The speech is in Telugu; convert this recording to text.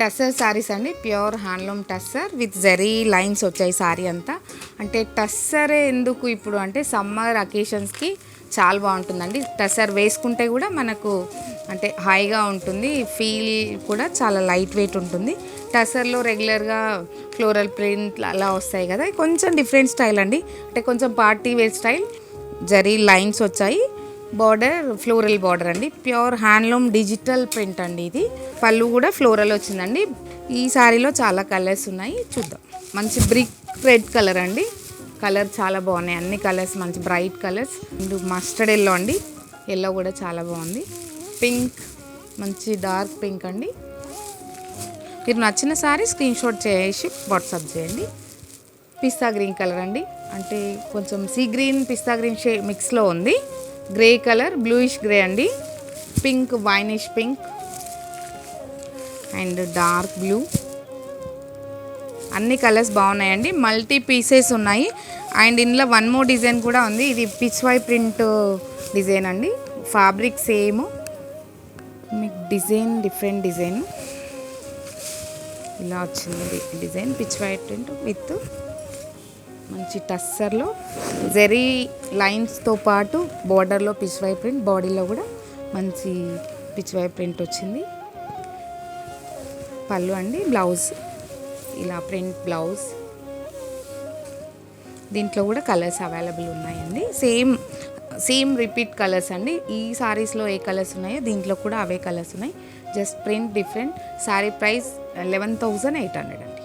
టస్సర్ శారీస్ అండి, pure handloom tussar with zari lines వచ్చాయి శారీ అంతా. అంటే టస్సరే ఎందుకు ఇప్పుడు అంటే సమ్మర్ అకేషన్స్కి చాలా బాగుంటుందండి. టస్సర్ వేసుకుంటే కూడా మనకు అంటే హాయిగా ఉంటుంది, ఫీల్ కూడా చాలా లైట్ వెయిట్ ఉంటుంది. టస్సర్లో రెగ్యులర్గా ఫ్లోరల్ ప్రింట్ అలా వస్తాయి కదా, కొంచెం డిఫరెంట్ స్టైల్ అండి. అంటే కొంచెం party wear style, zari lines వచ్చాయి, బార్డర్ ఫ్లోరల్ బార్డర్ అండి, ప్యూర్ హ్యాండ్లూమ్ డిజిటల్ ప్రింట్ అండి. ఇది పళ్ళు కూడా ఫ్లోరల్ వచ్చిందండి. ఈ శారీలో చాలా కలర్స్ ఉన్నాయి, చూద్దాం. మంచి బ్రిక్ రెడ్ కలర్ అండి, కలర్ చాలా బాగున్నాయి, అన్ని కలర్స్ మంచి బ్రైట్ కలర్స్. మస్టర్డ్ ఎల్లో అండి, ఎల్లో కూడా చాలా బాగుంది. పింక్, మంచి డార్క్ పింక్ అండి. మీరు నచ్చిన శారీ స్క్రీన్ షాట్ చేసి వాట్సాప్ చేయండి. పిస్తా గ్రీన్ కలర్ అండి, అంటే కొంచెం సీ గ్రీన్ పిస్తా గ్రీన్ మిక్స్లో ఉంది. గ్రే కలర్, బ్లూయిష్ గ్రే అండి. Pink, winish pink and dark blue, అన్ని కలర్స్ బాగున్నాయండి. మల్టీ పీసెస్ ఉన్నాయి అండ్ ఇందులో వన్ మోర్ డిజైన్ కూడా ఉంది. ఇది పిచ్ వై ప్రింట్ డిజైన్ అండి. ఫ్యాబ్రిక్ సేమ్, మీకు డిజైన్ డిఫరెంట్ డిజైన్ ఇలా వచ్చింది. Design pichwai print with మంచి టస్సర్లో జెరీ లైన్స్తో పాటు బార్డర్లో పిచ్ వై ప్రింట్, బాడీలో కూడా మంచి పిచ్ వై ప్రింట్ వచ్చింది. పళ్ళు అండి, బ్లౌజ్ ఇలా ప్రింట్ బ్లౌజ్. దీంట్లో కూడా కలర్స్ అవైలబుల్ ఉన్నాయండి. సేమ్ రిపీట్ కలర్స్ అండి. ఈ సారీస్లో ఏ కలర్స్ ఉన్నాయో దీంట్లో కూడా అవే కలర్స్ ఉన్నాయి, just print different. Sari price 11,800 అండి.